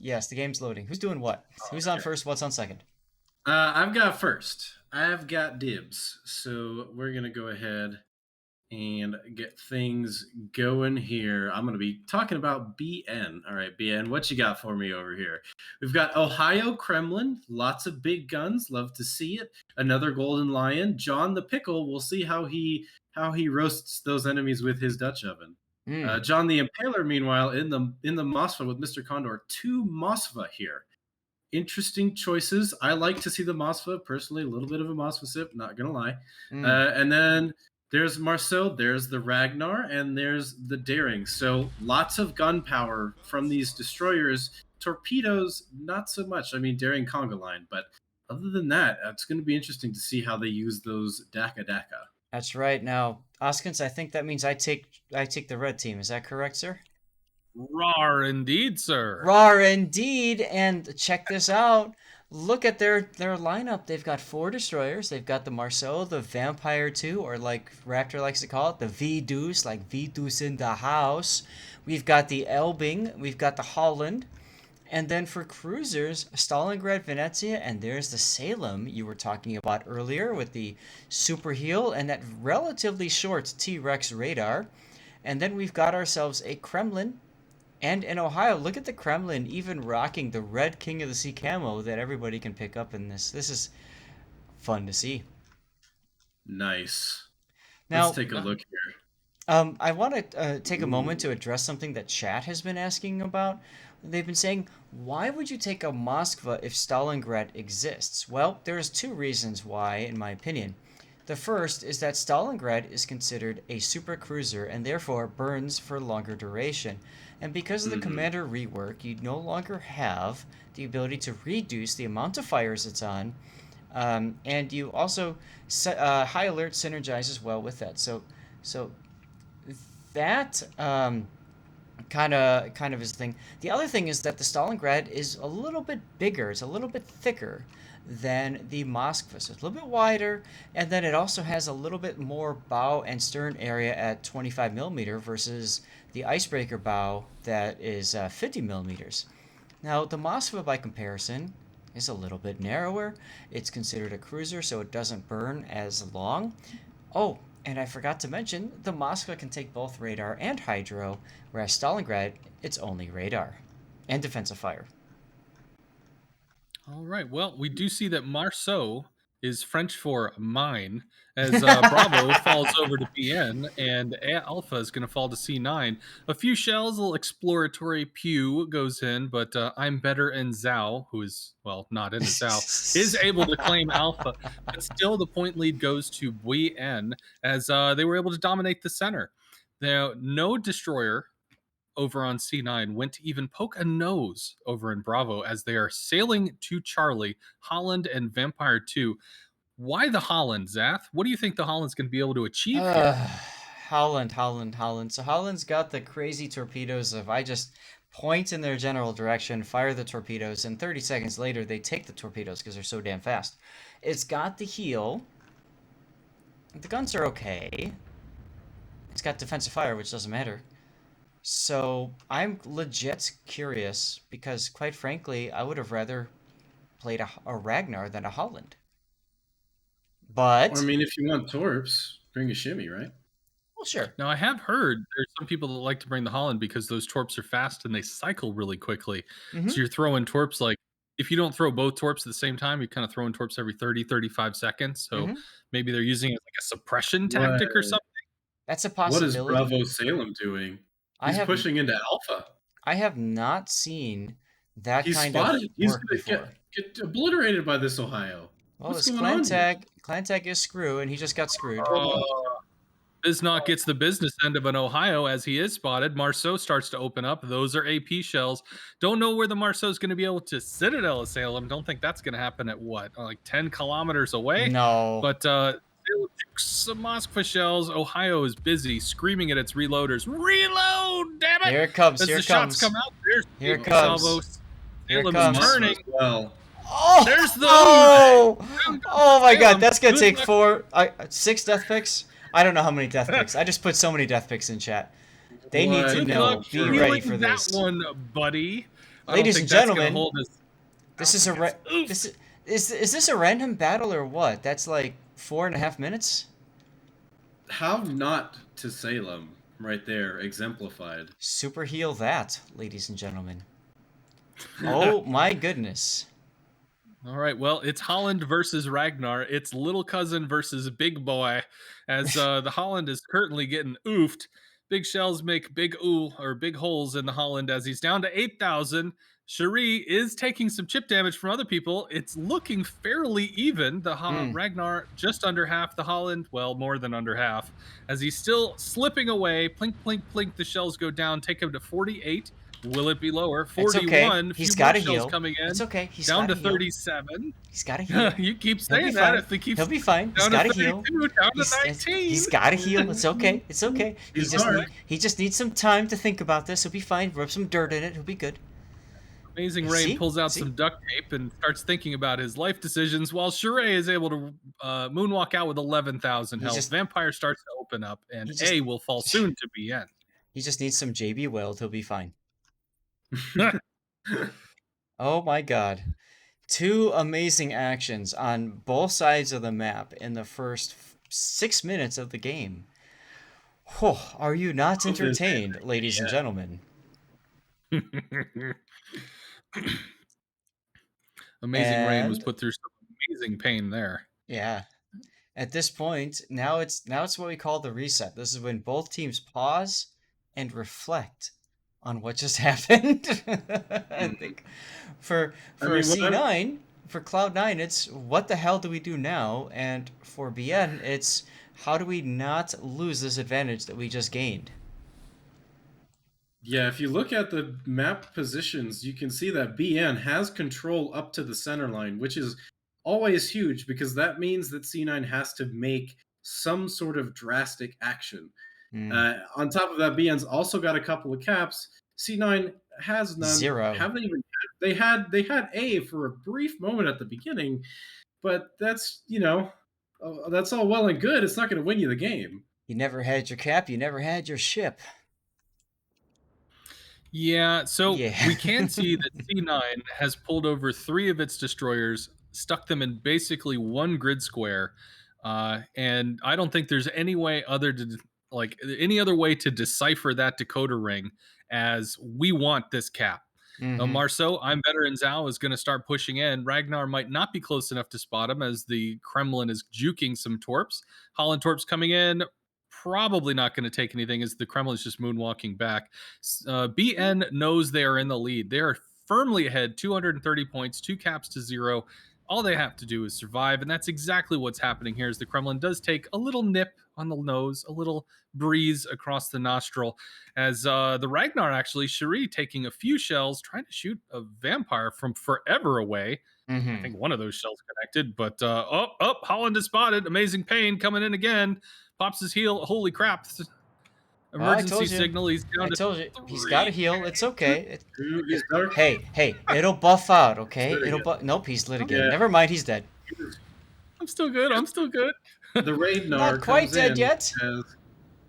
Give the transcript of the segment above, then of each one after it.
Yes, the game's loading. Who's doing what? Who's on Okay. first? What's on second? I've got first. I've got dibs. So we're going to go ahead and get things going here. I'm going to be talking about BN. All right, BN, what you got for me over here? We've got Ohio Kremlin, lots of big guns, love to see it. Another Golden Lion, John the Pickle. We'll see how he roasts those enemies with his Dutch oven. Hmm. John the Impaler, meanwhile, in the Mossva with Mr. Condor, two Mossva here. Interesting choices. I like to see the Mossva personally. A little bit of a Mossva sip, not gonna lie. Hmm. And then there's Marceau, there's the Ragnar, and there's the Daring. So lots of gunpowder from these destroyers. Torpedoes, not so much. I mean, Daring conga line, but other than that, it's going to be interesting to see how they use those Daka Daka. That's right. Now, Oskins, I think that means I take the red team. Is that correct, sir? Rar indeed, sir. Rar indeed. And check this out. Look at their lineup. They've got four destroyers. They've got the Marceau, the Vampire 2, or like Raptor likes to call it, the V Deuce, like V Deuce in the house. We've got the Elbing. We've got the Holland. And then for cruisers, Stalingrad, Venezia, and there's the Salem you were talking about earlier with the Superheal and that relatively short T-Rex radar. And then we've got ourselves a Kremlin. And in Ohio, look at the Kremlin even rocking the red King of the Sea camo that everybody can pick up in this. This is fun to see. Nice. Let's Now, take a look here. I want to take a moment Ooh. to address something that chat has been asking about. They've been saying, why would you take a Moskva if Stalingrad exists? Well, there's two reasons why, in my opinion. The first is that Stalingrad is considered a super cruiser and therefore burns for longer duration. And because of the Mhm. commander rework, you no longer have the ability to reduce the amount of fires it's on. And you also, high alert synergizes well with that. So that kind of is the thing. The other thing is that the Stalingrad is a little bit bigger. It's a little bit thicker than the Moskva. So it's a little bit wider, and then it also has a little bit more bow and stern area at 25 millimeter versus the icebreaker bow that is 50 millimeters. Now the Moskva, by comparison, is a little bit narrower. It's considered a cruiser, so it doesn't burn as long. Oh, and I forgot to mention, the Moskva can take both radar and hydro, whereas Stalingrad, it's only radar and defensive fire. All right. Well, we do see that Marceau is French for mine, as Bravo falls over to BN, and Alpha is going to fall to C9. A few shells, a little exploratory pew goes in, but I'm better, and Zhao, who is, well, not in the Zhao, is able to claim Alpha. But still, the point lead goes to BN, as they were able to dominate the center. Now, no destroyer over on C9 went to even poke a nose over in Bravo as they are sailing to Charlie, Holland, and Vampire 2. Why the Holland, Zath? What do you think the Holland's going to be able to achieve Uh, here? Holland. So Holland's got the crazy torpedoes of I just point in their general direction, fire the torpedoes, and 30 seconds later they take the torpedoes because they're so damn fast. It's got the heel. The guns are okay. It's got defensive fire, which doesn't matter. So I'm legit curious because, quite frankly, I would have rather played a Ragnar than a Holland. Or I But, mean, if you want torps, bring a shimmy, right? well, sure. Now, I have heard there's some people that like to bring the Holland because those torps are fast and they cycle really quickly. Mm-hmm. So you're throwing torps like, if you don't throw both torps at the same time, you're kind of throwing torps every 30, 35 seconds. So Mm-hmm. maybe they're using it as like a suppression What tactic or something. That's a what is possibility. Bravo Salem doing? I He's have pushing into Alpha. I have not seen that He's kind of spotted. He's work gonna before. get obliterated by this Ohio. Well, What's his going on here? clan tag is screw, and he just got screwed. Bisnock gets the business end of an Ohio as he is spotted. Marceau starts to open up. Those are AP shells. Don't know where the Marceau is going to be able to citadel assail him. Don't think that's going to happen at what, like 10 kilometers away? No. But some Moskva shells. Ohio is busy screaming at its reloaders. Reload, damn it! Here it comes. As Here the it shots comes. come out, there's Here it the comes. salvos. Here it Salem's comes. Mossman turning. as well. Oh! There's the Oh my God! Salem. That's gonna Good take luck. 6 death picks. I don't know how many death picks. I just put so many death picks in chat. They need What? to Good know. luck Be ready feeling for that this. one, buddy. I don't Ladies think and that's going to gentlemen, hold us. this Alpha is a gets this oofed. is this a random battle or what? That's like 4.5 minutes. How not to Salem right there exemplified. Superheal that, ladies and gentlemen. Oh my goodness. All right. Well, it's Holland versus Ragnar. It's little cousin versus big boy, as the Holland is currently getting oofed. Big shells make big or big holes in the Holland as he's down to 8,000. Cherie is taking some chip damage from other people. It's looking fairly even. The Mm, Ragnar just under half. The Holland, well, more than under half, as he's still slipping away. Plink, plink, plink. The shells go down. Take him to 48. Will it be lower? it's okay. 41. A few He's more got to shells heal. coming It's in. okay. He's Down got to to heal. 37. He's got to heal. You keep He'll be saying that. fine. If they keep He'll be fine. He's down to got to heal. 32, down to 19. He's got to heal. It's okay. It's okay. He's all right. He just needs some time to think about this. He'll be fine. Rub some dirt in it. He'll be good. Amazing Rain See? pulls out See? some duct tape and starts thinking about his life decisions while Sheree is able to moonwalk out with 11,000 He health. just Vampire starts to open up, and he just A will fall soon to BN. he just needs some JB Weld. He'll be fine. Oh my god. Two amazing actions on both sides of the map in the first 6 minutes of the game. Oh, are you not Both is entertained, ladies and yeah. gentlemen? Amazing Rain was And put through some amazing pain there. yeah, at this point, now it's what we call the reset. This is when both teams pause and reflect on what just happened. I Mhm. think for I for mean, what I'm C9, for Cloud9, it's what the hell do we do now? And for BN, it's how do we not lose this advantage that we just gained? Yeah, if you look at the map positions, you can see that BN has control up to the center line, which is always huge because that means that C9 has to make some sort of drastic action. Hmm. On top of that, BN's also got a couple of caps. C9 has none. Zero. Have they even? They had A for a brief moment at the beginning, but that's all well and good. It's not going to win you the game. You never had your cap, you never had your ship. Yeah, so Yeah. we can see that C9 has pulled over three of its destroyers, stuck them in basically one grid square, and I don't think there's any way other to like any other way to decipher that decoder ring as we want this cap. Mm-hmm. Marceau, I'm better, and Zhao is going to start pushing in. Ragnar might not be close enough to spot him as the Kremlin is juking some torps. Holland torps coming in, probably not going to take anything as the Kremlin is just moonwalking back. BN knows they are in the lead. They are firmly ahead, 230 points, two caps to zero. All they have to do is survive, and that's exactly what's happening here. As the Kremlin does take a little nip on the nose, a little breeze across the nostril, as the Ragnar actually, Cherie taking a few shells, trying to shoot a vampire from forever away. I Mm-hmm. think one of those shells connected, but Holland is spotted. Amazing Pain coming in again. Pops his heel. Holy crap. Oh, I Emergency told you. signal. He's I down to told you. He's got to 3. heal. It's okay. He's dark. Hey, it'll buff out, He's okay? good It'll again. buff. Nope, he's lit again. Yeah, Never mind, he's dead. I'm still good. I'm still good. the Raidnar Not quite comes dead in yet. as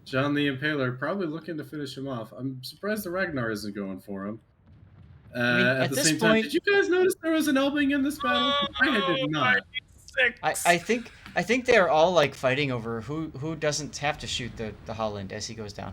John the Impaler, probably looking to finish him off. I'm surprised the Ragnar isn't going for him. I mean, At at the this same time, point, did you guys notice there was an Elbing in this battle? I did Oh, not. I, 96. I think I think they're all like fighting over who doesn't have to shoot the Holland as he goes down.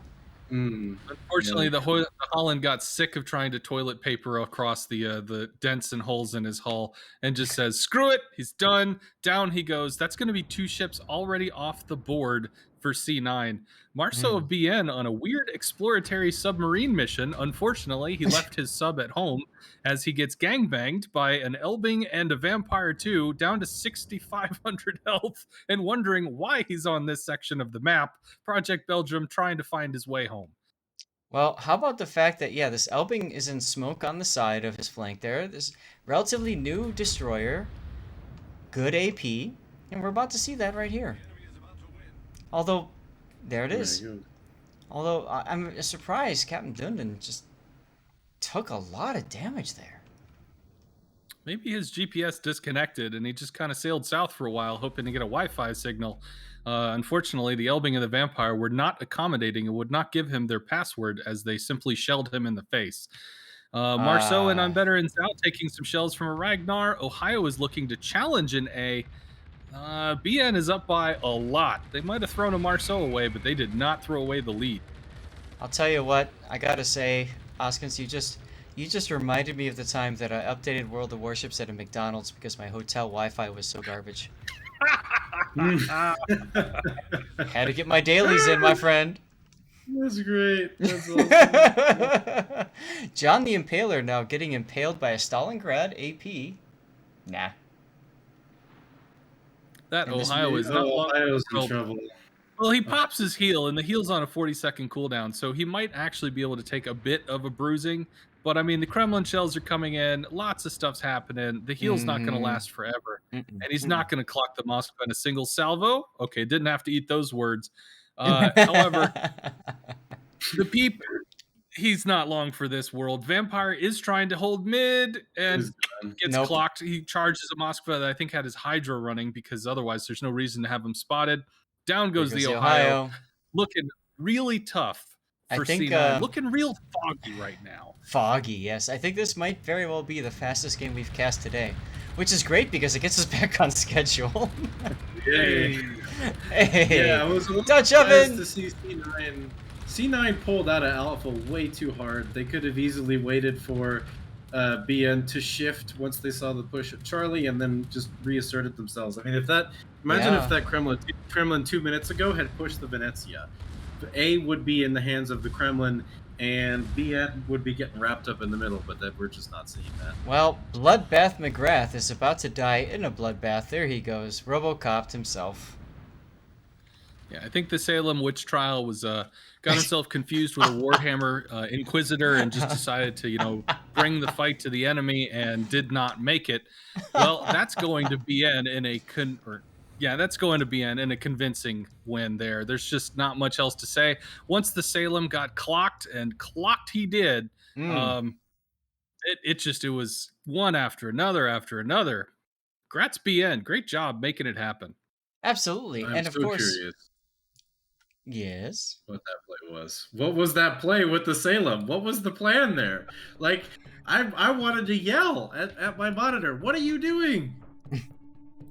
Mm, Unfortunately, yeah. the Holland got sick of trying to toilet paper across the dents and holes in his hull and just says, "Screw it, he's done." Down he goes. That's going to be two ships already off the board for C9. Marceau Mm. of BN on a weird exploratory submarine mission. Unfortunately, he left his sub at home as he gets gangbanged by an Elbing and a Vampire 2 down to 6,500 health and wondering why he's on this section of the map. Project Belgium trying to find his way home. Well, how about the fact that yeah, this Elbing is in smoke on the side of his flank there. This relatively new destroyer, good AP, and we're about to see that right here. Although, there it There is. you go. Although I'm surprised Captain Dundon just took a lot of damage there. Maybe his GPS disconnected and he just kind of sailed south for a while, hoping to get a Wi Fi signal. Unfortunately, the Elbing and the Vampire were not accommodating and would not give him their password as they simply shelled him in the face. Marceau and Ah, Unbetter out taking some shells from a Ragnar. Ohio is looking to challenge an A. BN is up by a lot. They might have thrown a Marceau away, but they did not throw away the lead. I'll tell you what, I gotta say, Oskins, you just reminded me of the time that I updated World of Warships at a McDonald's because my hotel Wi-Fi was so garbage. Had to get my dailies in, my friend. That's great. That's awesome. John the Impaler now getting impaled by a Stalingrad AP. Nah. That And this, Ohio is not Oh, long Ohio's in for trouble. Well, he pops his heel, and the heel's on a 40-second cooldown, so he might actually be able to take a bit of a bruising. But I mean, the Kremlin shells are coming in, lots of stuff's happening. The heel's not going to mm, last forever, mm-mm, and he's mm-mm. not going to clock the Moskva in a single salvo. Okay, didn't have to eat those words. However, the peep, he's not long for this world. Vampire is trying to hold mid and He's done. gets Nope. clocked. He charges a Moskva that I think had his Hydra running because otherwise there's no reason to have him spotted. Down There goes goes the the Ohio, Ohio. looking really tough I for think C9. Looking real foggy right now. foggy, yes. I think this might very well be the fastest game we've cast today, which is great because it gets us back on schedule. Yay. Hey, Yeah, I was a little Dutch surprised oven. to see C9. C9 pulled out of Alpha way too hard. They could have easily waited for BN to shift once they saw the push of Charlie and then just reasserted themselves. I mean, imagine if Yeah. that Kremlin 2 minutes ago had pushed the Venezia. A would be in the hands of the Kremlin, and BN would be getting wrapped up in the middle, but that we're just not seeing that. Well, Bloodbath McGrath is about to die in a bloodbath. There he goes, Robocopped himself. Yeah, I think the Salem witch trial was got himself confused with a Warhammer Inquisitor and just decided to bring the fight to the enemy and did not make it. Well, that's going to BN in a that's going to BN in a convincing win there. There's just not much else to say. Once the Salem got clocked, and clocked he did, Mm, um, it was one after another after another. Grats BN, great job making it happen. absolutely. I'm And of so course, curious yes. what that play was. What was that play with the Salem? What was the plan there? Like, I wanted to yell at my monitor. What are you doing?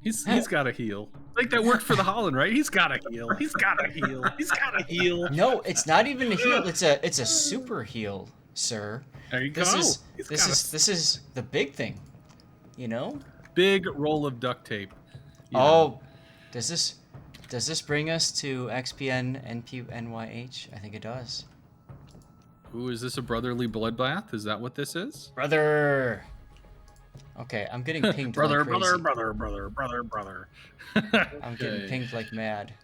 He's got a heal. I think that worked for the Holland, right? He's got a heal. He's got a heal. He's got a heal. No, it's not even a heal. It's a super heal, sir. There you This go. is He's this got is this is the big thing. You know? a big roll of duct tape. You know. Oh, does this bring us to XPN NPNYH? I think it does. Ooh, is this a brotherly bloodbath? Is that what this is? Brother. Okay, I'm getting pinged brother, like crazy. brother. I'm getting Okay. pinged like mad.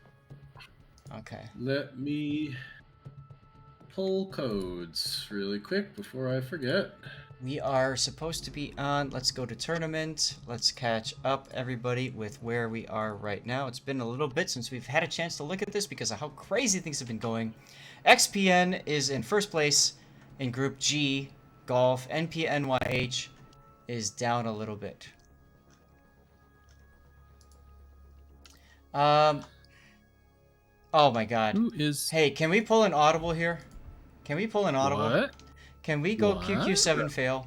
Okay. Let me pull codes really quick before I forget. We are supposed to be on. Let's go to tournament. Let's catch up, everybody, with where we are right now. It's been a little bit since we've had a chance to look at this because of how crazy things have been going. XPN is in first place in Group G, Golf. NPNYH is down a little bit. Oh my God. Who is Hey, can we pull an audible here? Can we pull an audible? what? Can we go What? QQ7 fail?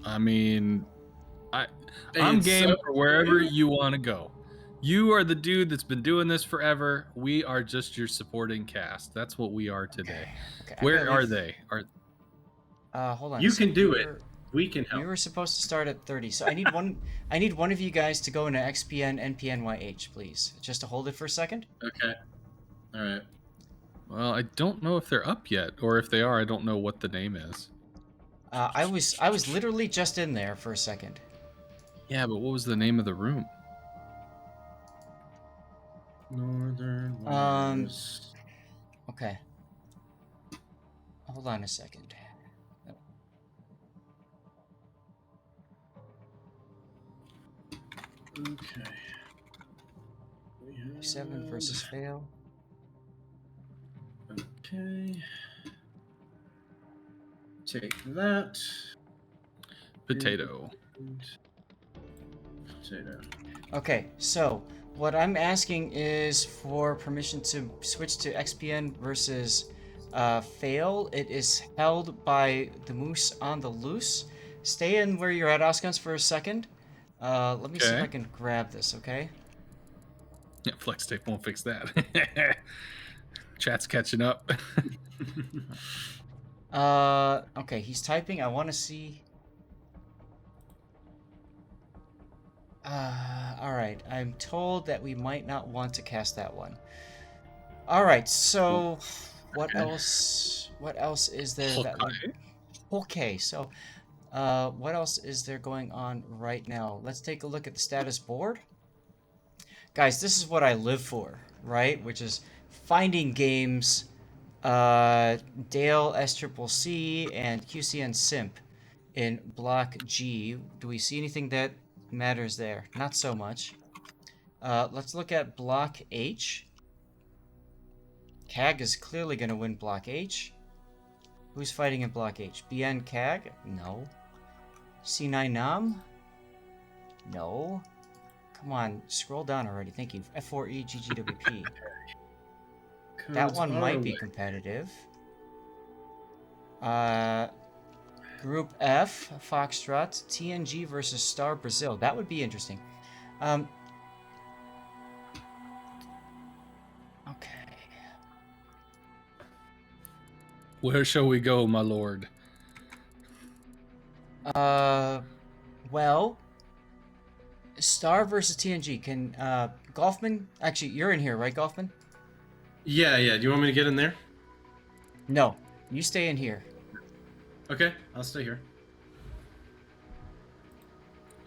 I mean, I'm It's game so for wherever weird. you want to go. You are the dude that's been doing this forever. We are just your supporting cast. That's what we are today. Okay, I Where gotta are leave- they? Hold on. You a can sec. do We it. were- We can We help. were supposed to start at 30, so I need one. I need one of you guys to go into XPN NPNYH, please, just to hold it for a second. Okay. All right. Well, I don't know if they're up yet, or if they are, I don't know what the name is. I was literally just in there for a second. Yeah, but what was the name of the room? Northern Um, Wires. Okay. Hold on a second. Okay. We have- 7 versus fail. Okay. Take that. Potato. Potato. Okay, so what I'm asking is for permission to switch to XPN versus Fail. It is held by the moose on the loose. Stay in where you're at, Oscons, for a second. Let me see if I Okay. can grab this, okay? Yeah, flex tape won't fix that. Chat's catching up. Okay, he's typing. I want to see. Alright. I'm told that we might not want to cast that one. Alright, so what Okay. else? What else is there that would... Okay. Okay, so what else is there going on right now? Let's take a look at the status board. Guys, this is what I live for, right? Which is finding games, Dale SCCC and QCN Simp in Block G. Do we see anything that matters there? Not so much. Let's look at Block H. CAG is clearly going to win Block H. Who's fighting in Block H? BN CAG? No. C9 Nam? No. Come on, scroll down already. Thank you. F4E GGWP. That Codes one are might be away. competitive. Uh, Group F, Foxtrot, TNG versus Star Brazil. That would be interesting. Okay. Where shall we go, my lord? Well, Star versus TNG. Can, Golfman? Actually, you're in here, right, Golfman? Yeah, yeah. Do you want me to get in there? No. You stay in here. Okay, I'll stay here.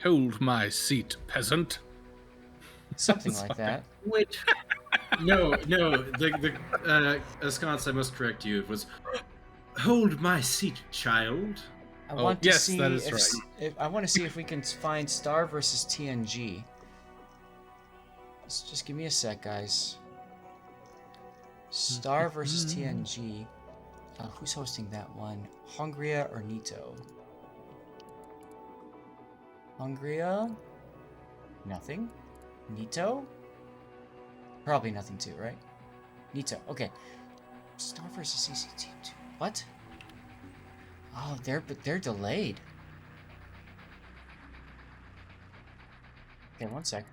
Hold my seat, peasant. Something like that. Wait. No, no. The ensconce, I must correct you. It was hold my seat, child. I Oh, want to yes, see that is if, right. if I want to see if we can find Star versus TNG. Just give me a sec, guys. Star versus TNG. Who's hosting that one? Hungria or Nito? Hungria? Nothing. Nito? Probably nothing too, right? Nito. Okay. Star versus CCT2. What? Oh, they're delayed. Okay, one sec.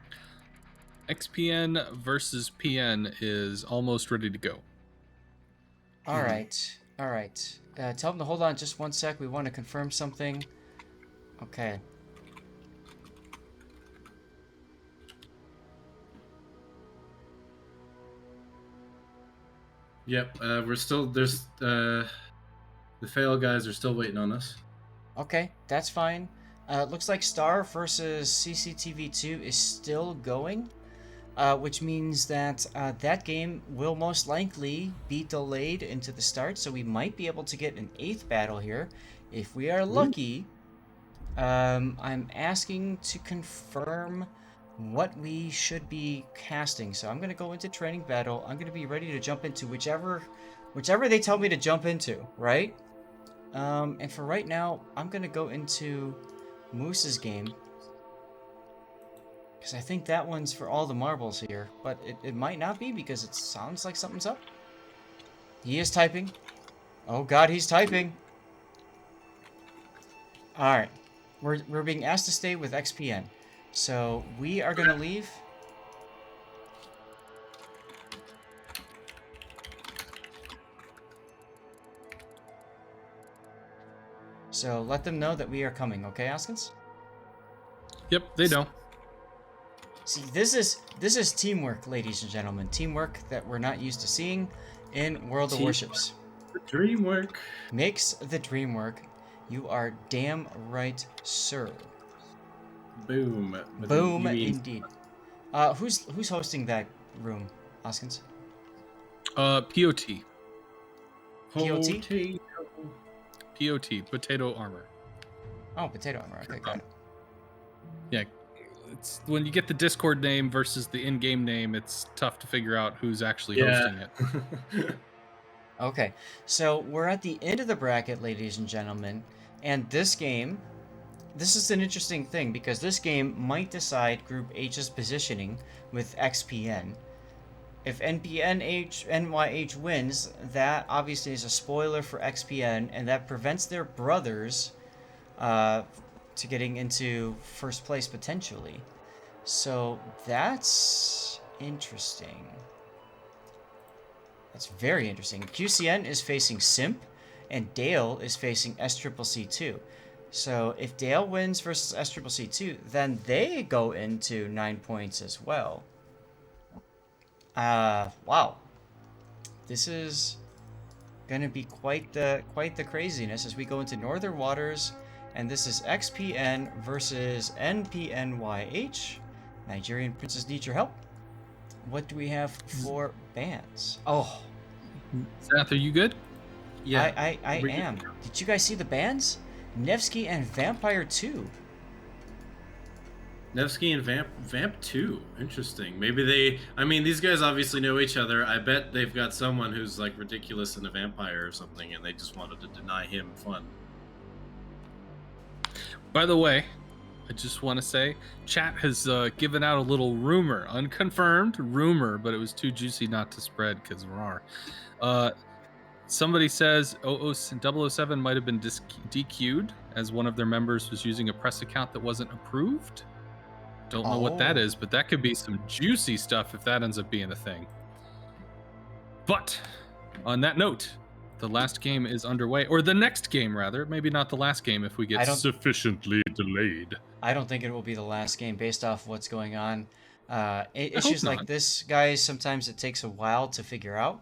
XPN versus PN is almost ready to go. All right. All right. Tell them to hold on just one sec. We want to confirm something. Okay. Yep. We're still the fail guys are still waiting on us. Okay, that's fine. Looks like Star versus CCTV2 is still going, which means that that game will most likely be delayed into the start, so we might be able to get an 8th battle here. If we are lucky, I'm asking to confirm what we should be casting. So I'm going to go into training battle. I'm going to be ready to jump into whichever they tell me to jump into, right? And for right now, I'm going to go into Moose's game. Because I think that one's for all the marbles here. But it might not be because it sounds like something's up. He is typing. Oh god, he's typing. Alright. We're being asked to stay with XPN. So we are going to leave. So let them know that we are coming, okay, Oskins? Yep, they know. See, this is teamwork, ladies and gentlemen. Teamwork that we're not used to seeing in World of Team- Warships. The dream work. Makes the dream work. You are damn right, sir. Boom. But Boom, you mean indeed. Who's hosting that room, Oskins? POT. POT? POT, potato armor. Oh, potato armor. Okay, got it. Yeah, it's when you get the Discord name versus the in-game name, it's tough to figure out who's actually hosting it. Okay, so we're at the end of the bracket, ladies and gentlemen, and this game, this is an interesting thing because this game might decide Group H's positioning with XPN. If NYH wins, that obviously is a spoiler for XPN, and that prevents their brothers uh, to getting into first place potentially. So that's interesting. That's very interesting. QCN is facing Simp, and Dale is facing SCCC2. So if Dale wins versus SCCC2, then they go into 9 points as well. Wow. This is gonna be quite the craziness as we go into Northern Waters, and this is XPN versus NPNYH. Nigerian Princess needs your help. What do we have for bans? Oh, Zath, are you good? Yeah. I am. Did you guys see the bans? Nevsky and Vampire 2. Nevsky and Vamp 2. Interesting. Maybe they. I mean, these guys obviously know each other. I bet they've got someone who's like ridiculous in a vampire or something, and they just wanted to deny him fun. By the way, I just want to say, chat has given out a little rumor, unconfirmed rumor, but it was too juicy not to spread because rar. Somebody says 007 might have been DQ'd as one of their members was using a press account that wasn't approved. Don't know what that is, but that could be some juicy stuff if that ends up being a thing. But on that note, the last game is underway, or the next game rather. Maybe not the last game if we get sufficiently delayed. I don't think it will be the last game based off what's going on. Issues like this, guys, sometimes it takes a while to figure out.